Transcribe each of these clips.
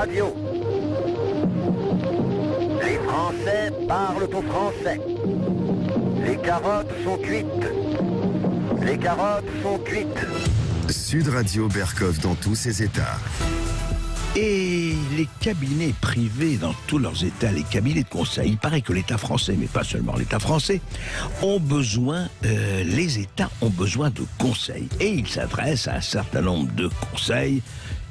Radio. Les Français parlent au français. Les carottes sont cuites. Les carottes sont cuites. Sud Radio Berkov dans tous ses états. Et les cabinets privés dans tous leurs états, les cabinets de conseil, il paraît que l'État français, mais pas seulement l'État français, les États ont besoin de conseils. Et ils s'adressent à un certain nombre de conseils,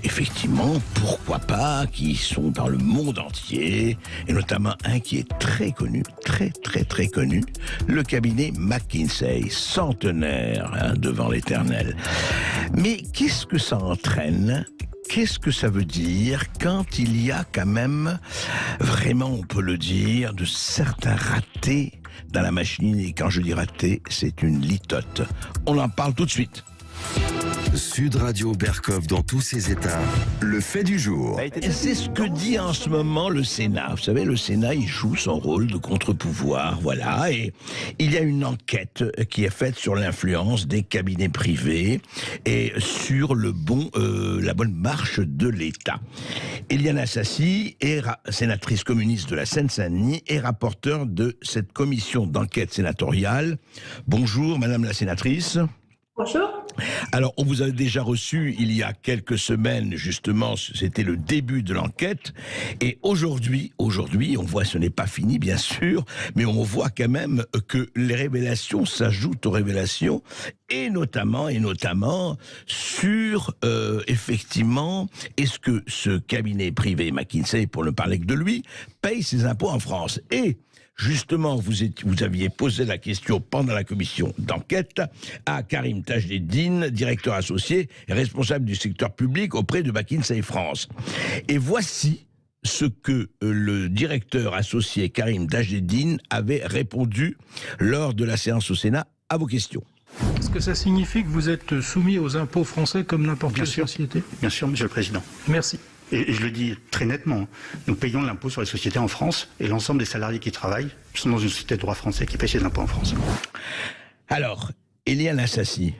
effectivement, pourquoi pas, qui sont dans le monde entier, et notamment un qui est très connu, très connu, le cabinet McKinsey, centenaire devant l'éternel. Mais qu'est-ce que ça entraîne ? Qu'est-ce que ça veut dire quand il y a quand même, vraiment on peut le dire, de certains ratés dans la machine? Et quand je dis raté, c'est une litote. On en parle tout de suite. Sud Radio Berkov dans tous ses états, le fait du jour. Et c'est ce que dit en ce moment le Sénat. Vous savez, le Sénat, il joue son rôle de contre-pouvoir, voilà. Et il y a une enquête qui est faite sur l'influence des cabinets privés et sur la bonne marche de l'État. Éliane Assassi est sénatrice communiste de la Seine-Saint-Denis et rapporteure de cette commission d'enquête sénatoriale. Bonjour, Madame la sénatrice. Bonjour. Alors, on vous a déjà reçu il y a quelques semaines, justement, c'était le début de l'enquête. Et aujourd'hui, on voit, ce n'est pas fini, bien sûr, mais on voit quand même que les révélations s'ajoutent aux révélations, et notamment sur, effectivement, est-ce que ce cabinet privé McKinsey, pour ne parler que de lui, paye ses impôts en France? Et justement, vous aviez posé la question pendant la commission d'enquête à Karim Tajdeddine, directeur associé et responsable du secteur public auprès de McKinsey France. Et voici ce que le directeur associé Karim Tajdeddine avait répondu lors de la séance au Sénat à vos questions. Est-ce que ça signifie que vous êtes soumis aux impôts français comme n'importe quelle société? Bien sûr, Monsieur le Président. Merci. Et je le dis très nettement, nous payons l'impôt sur les sociétés en France et l'ensemble des salariés qui travaillent sont dans une société de droit français qui paye ses impôts en France. Alors, Éliane Assassi,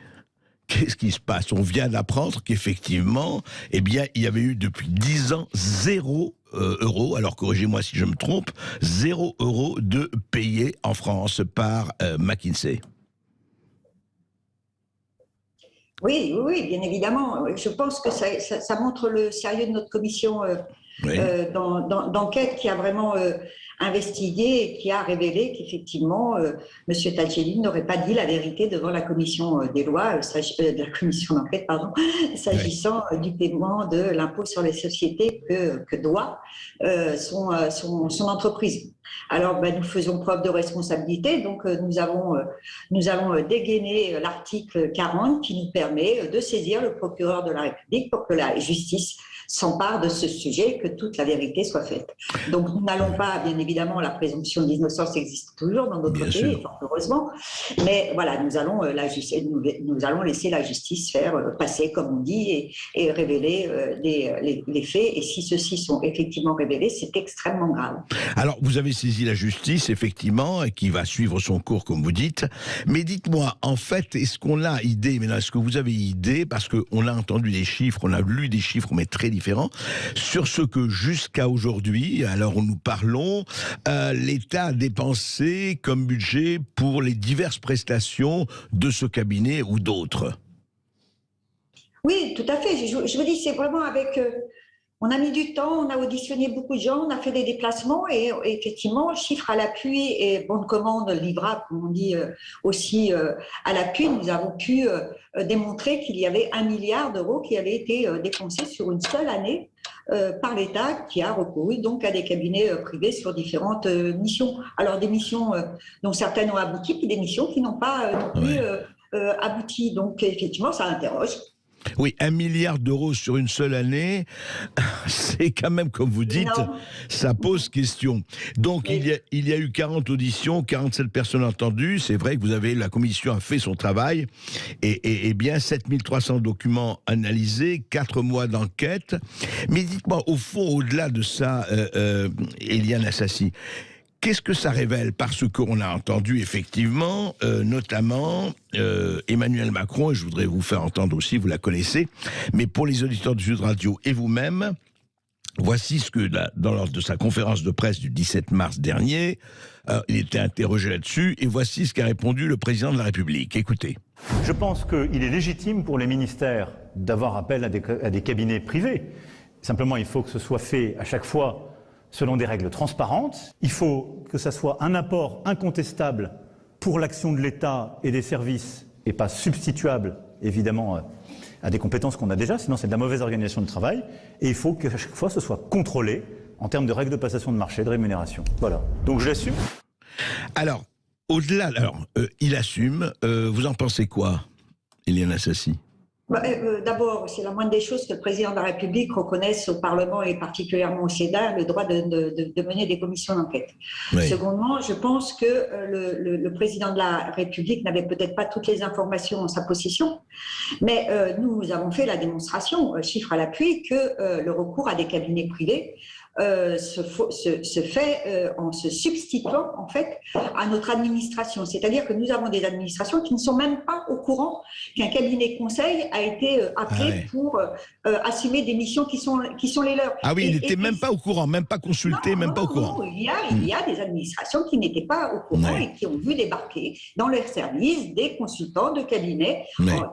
qu'est-ce qui se passe? On vient d'apprendre qu'effectivement, il y avait eu depuis 10 ans 0 euros, alors corrigez-moi si je me trompe, 0 euros de payés en France par McKinsey. Oui, bien évidemment. Je pense que ça montre le sérieux de notre commission d'enquête qui a vraiment investigué et qui a révélé qu'effectivement, M. Tajdeddine n'aurait pas dit la vérité devant la commission des lois, de la commission d'enquête, s'agissant du paiement de l'impôt sur les sociétés que doit son entreprise. Alors, nous faisons preuve de responsabilité, donc nous avons dégainé l'article 40 qui nous permet de saisir le procureur de la République pour que la justice s'empare de ce sujet, que toute la vérité soit faite. Donc, nous n'allons pas, bien évidemment, la présomption d'innocence existe toujours dans notre pays, fort heureusement, mais voilà, nous allons laisser la justice faire passer, comme on dit, et révéler les faits, et si ceux-ci sont effectivement révélés, c'est extrêmement grave. Alors, vous avez saisi la justice, effectivement, qui va suivre son cours, comme vous dites, mais dites-moi, en fait, est-ce qu'on a idée, mais là, est-ce que vous avez idée, parce qu'on a entendu des chiffres, on a lu des chiffres, mais très différents, sur ce que jusqu'à aujourd'hui, alors nous parlons, l'État a dépensé comme budget pour les diverses prestations de ce cabinet ou d'autres? Oui, tout à fait. Je vous dis, c'est vraiment avec... on a mis du temps, on a auditionné beaucoup de gens, on a fait des déplacements et effectivement, chiffres à l'appui et bonne commande livrable, comme on dit aussi à l'appui, nous avons pu démontrer qu'il y avait 1 milliard d'euros qui avait été dépensé sur une seule année par l'État qui a recouru donc à des cabinets privés sur différentes missions. Alors des missions dont certaines ont abouti, puis des missions qui n'ont pas non plus abouti. Donc effectivement, ça interroge. Oui, 1 milliard d'euros sur une seule année, c'est quand même, comme vous dites, ça pose question. Donc, oui. il y a eu 40 auditions, 47 personnes entendues. C'est vrai que la commission a fait son travail. Et bien, 7300 documents analysés, 4 mois d'enquête. Mais dites-moi, au fond, au-delà de ça, Éliane Assassi, qu'est-ce que ça révèle? Parce qu'on a entendu effectivement, notamment Emmanuel Macron, et je voudrais vous faire entendre aussi, vous la connaissez, mais pour les auditeurs de Sud Radio et vous-même, Voici ce que, lors de sa conférence de presse du 17 mars dernier, il était interrogé là-dessus, et voici ce qu'a répondu le président de la République. Écoutez. Je pense qu'il est légitime pour les ministères d'avoir appel à des cabinets privés. Simplement, il faut que ce soit fait à chaque fois selon des règles transparentes. Il faut que ça soit un apport incontestable pour l'action de l'État et des services, et pas substituable, évidemment, à des compétences qu'on a déjà, sinon c'est de la mauvaise organisation du travail. Et il faut qu'à chaque fois, ce soit contrôlé en termes de règles de passation de marché, de rémunération. Voilà. Donc je l'assume. Alors, au-delà, il assume. Vous en pensez quoi, Éliane Assassi? D'abord, c'est la moindre des choses que le président de la République reconnaisse au Parlement et particulièrement au Sénat le droit de mener des commissions d'enquête. Oui. Secondement, je pense que le président de la République n'avait peut-être pas toutes les informations en sa possession, mais nous avons fait la démonstration, chiffre à l'appui, que le recours à des cabinets privés se fait en se substituant en fait à notre administration. C'est-à-dire que nous avons des administrations qui ne sont même pas au courant qu'un cabinet conseil a été appelé pour assumer des missions qui sont les leurs. Ah oui, il n'était même pas au courant, même pas consulté, même pas au courant. Non, il y a des administrations qui n'étaient pas au courant et qui ont vu débarquer dans leurs services des consultants de cabinet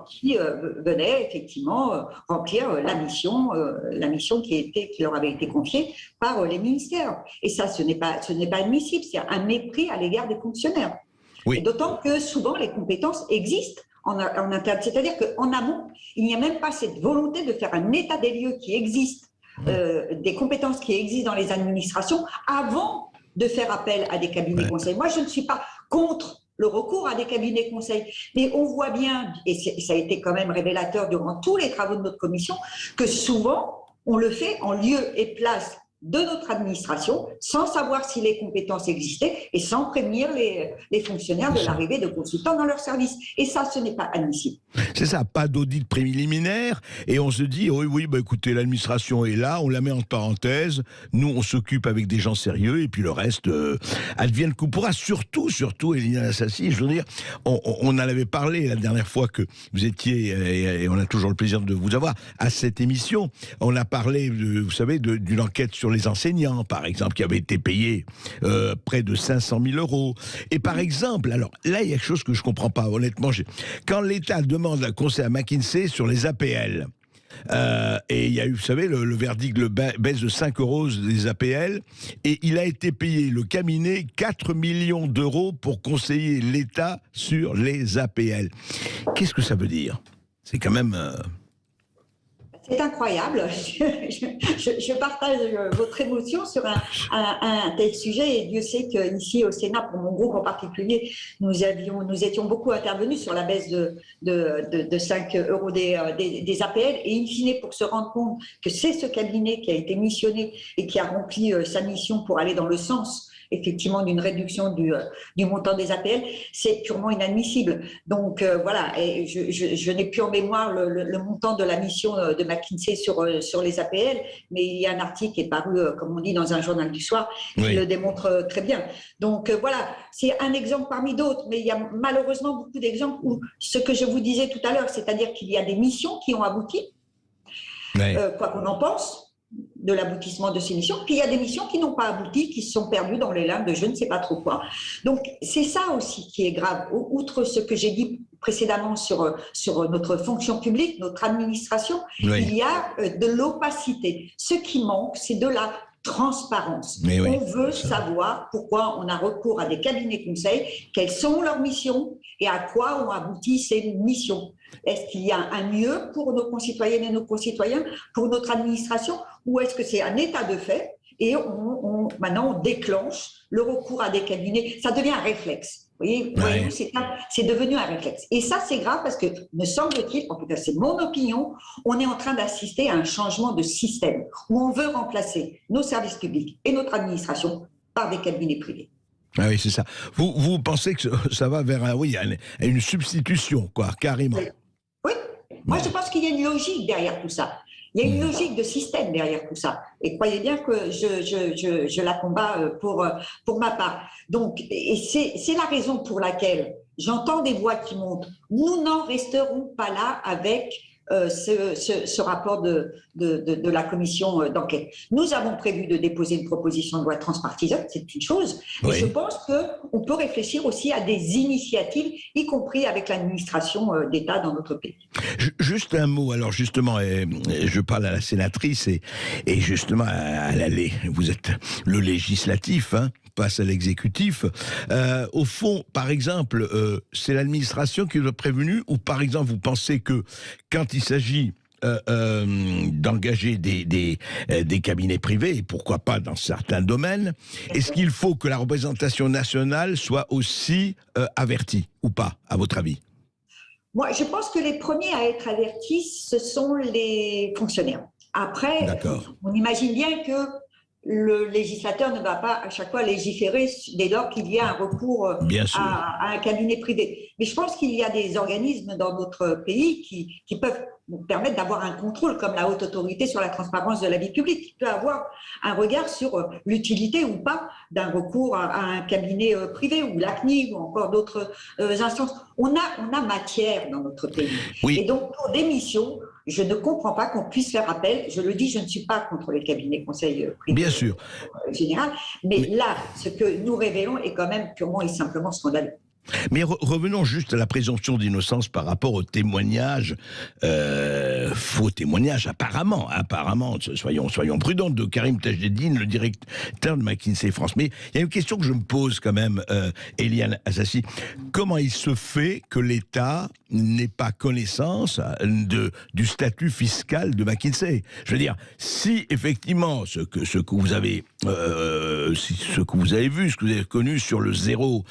qui venaient effectivement remplir la mission qui leur avait été confiée par les ministères. Et ça, ce n'est pas admissible, c'est un mépris à l'égard des fonctionnaires. Oui. Et d'autant que souvent, les compétences existent en interne. C'est-à-dire qu'en amont, il n'y a même pas cette volonté de faire un état des lieux qui existe, des compétences qui existent dans les administrations, avant de faire appel à des cabinets conseils. Moi, je ne suis pas contre le recours à des cabinets conseils. Mais on voit bien, et ça a été quand même révélateur durant tous les travaux de notre commission, que souvent, on le fait en lieu et place de notre administration, sans savoir si les compétences existaient et sans prévenir les fonctionnaires de l'arrivée de consultants dans leur service. Et ça, ce n'est pas admissible. C'est ça, pas d'audit préliminaire, et on se dit, oui, écoutez, l'administration est là, on la met en parenthèse, nous, on s'occupe avec des gens sérieux, et puis le reste, advienne que pourra. Surtout, Éliane Assassi, je veux dire, on en avait parlé la dernière fois que vous étiez, et on a toujours le plaisir de vous avoir, à cette émission, on a parlé, vous savez, d'une enquête sur les enseignants, par exemple, qui avaient été payés près de 500 000 €. Et par exemple, alors là, il y a quelque chose que je ne comprends pas, honnêtement. Quand l'État demande un conseil à McKinsey sur les APL, et il y a eu, vous savez, le verdict de baisse de 5 € des APL, et il a été payé, le cabinet, 4 millions d'euros pour conseiller l'État sur les APL. Qu'est-ce que ça veut dire? C'est quand même... C'est incroyable. Je partage votre émotion sur un tel sujet, et Dieu sait qu'ici au Sénat, pour mon groupe en particulier, nous étions beaucoup intervenus sur la baisse de 5 € des APL, et in fine, pour se rendre compte que c'est ce cabinet qui a été missionné et qui a rempli sa mission pour aller dans le sens effectivement d'une réduction du montant des APL, c'est purement inadmissible. Donc voilà, et je n'ai plus en mémoire le montant de la mission de McKinsey sur les APL, mais il y a un article qui est paru, comme on dit, dans un journal du soir, qui le démontre très bien. Donc voilà, c'est un exemple parmi d'autres, mais il y a malheureusement beaucoup d'exemples où ce que je vous disais tout à l'heure, c'est-à-dire qu'il y a des missions qui ont abouti, quoi qu'on en pense, de l'aboutissement de ces missions, puis il y a des missions qui n'ont pas abouti, qui se sont perdues dans les limbes de je ne sais pas trop quoi. Donc c'est ça aussi qui est grave, outre ce que j'ai dit précédemment sur notre fonction publique, notre administration, il y a de l'opacité. Ce qui manque, c'est de la transparence. On veut savoir pourquoi on a recours à des cabinets conseils, quelles sont leurs missions et à quoi ont abouti ces missions. Est-ce qu'il y a un mieux pour nos concitoyennes et nos concitoyens, pour notre administration, ou est-ce que c'est un état de fait et maintenant on déclenche le recours à des cabinets? Ça devient un réflexe. Vous voyez, c'est devenu un réflexe. Et ça, c'est grave parce que, me semble-t-il, en tout cas c'est mon opinion, on est en train d'assister à un changement de système où on veut remplacer nos services publics et notre administration par des cabinets privés. Ah oui, c'est ça. Vous pensez que ça va vers une substitution, quoi, carrément. Oui. Moi, je pense qu'il y a une logique derrière tout ça. Il y a une logique de système derrière tout ça. Et croyez bien que je la combats pour ma part. Donc, et c'est la raison pour laquelle j'entends des voix qui montent. Nous n'en resterons pas là avec ce rapport de la commission d'enquête. Nous avons prévu de déposer une proposition de loi transpartisane, c'est une chose, mais je pense qu'on peut réfléchir aussi à des initiatives, y compris avec l'administration d'État dans notre pays. Juste un mot, alors justement, je parle à la sénatrice et justement, vous êtes le législatif, hein, passe à l'exécutif. Au fond, par exemple, c'est l'administration qui vous a prévenu, ou par exemple, vous pensez que quand il s'agit d'engager des cabinets privés, et pourquoi pas dans certains domaines, est-ce qu'il faut que la représentation nationale soit aussi avertie, ou pas, à votre avis ? Moi, je pense que les premiers à être avertis, ce sont les fonctionnaires. Après, on imagine bien que le législateur ne va pas à chaque fois légiférer dès lors qu'il y a un recours à un cabinet privé. Mais je pense qu'il y a des organismes dans notre pays qui peuvent nous permettre d'avoir un contrôle, comme la Haute Autorité sur la transparence de la vie publique, qui peut avoir un regard sur l'utilité ou pas d'un recours à un cabinet privé, ou la CNIL, ou encore d'autres instances. On a matière dans notre pays. Oui. Et donc, pour des missions, je ne comprends pas qu'on puisse faire appel. Je le dis, je ne suis pas contre les cabinets conseils privés. Bien sûr. Général. Mais là, ce que nous révélons est quand même purement et simplement scandaleux. Mais revenons juste à la présomption d'innocence par rapport aux témoignages, faux témoignages apparemment, soyons prudents, de Karim Tajdine, le directeur de McKinsey France. Mais il y a une question que je me pose quand même, Eliane Assassi. Comment il se fait que l'État n'ait pas connaissance du statut fiscal de McKinsey? Je veux dire, si effectivement ce que vous avez vu, ce que vous avez connu sur le zéro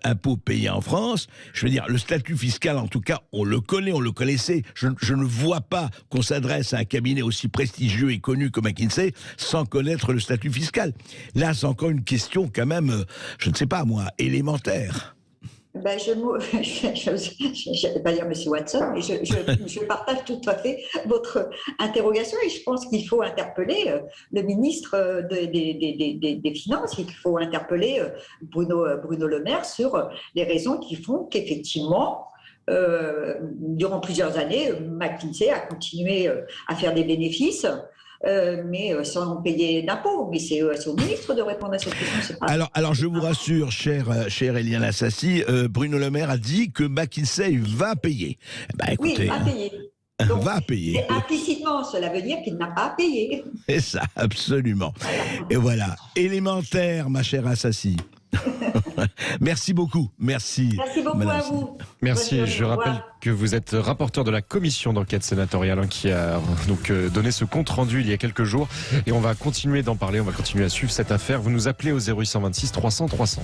impôt payé en France, je veux dire, le statut fiscal, en tout cas, on le connaissait. Je ne vois pas qu'on s'adresse à un cabinet aussi prestigieux et connu que McKinsey sans connaître le statut fiscal. Là, c'est encore une question quand même, je ne sais pas moi, élémentaire. Ben, je ne vais pas dire M. Watson, mais je partage tout à fait votre interrogation, et je pense qu'il faut interpeller le ministre des Finances, il faut interpeller Bruno Le Maire sur les raisons qui font qu'effectivement, durant plusieurs années, McKinsey a continué à faire des bénéfices, mais sans payer d'impôts. Mais c'est au ministre de répondre à cette question. Alors je vous rassure, cher Eliane Assassi, Bruno Le Maire a dit que McKinsey va payer. Ben, écoutez, oui, va payer. Donc, va payer. Implicitement, cela veut dire qu'il n'a pas à payer. C'est ça, absolument. Et voilà, élémentaire, ma chère Assassi. Merci beaucoup. Merci. Merci beaucoup à vous. Merci. Je rappelle que vous êtes rapporteur de la commission d'enquête sénatoriale qui a donc donné ce compte rendu il y a quelques jours. Et on va continuer d'en parler. On va continuer à suivre cette affaire. Vous nous appelez au 0826 300 300.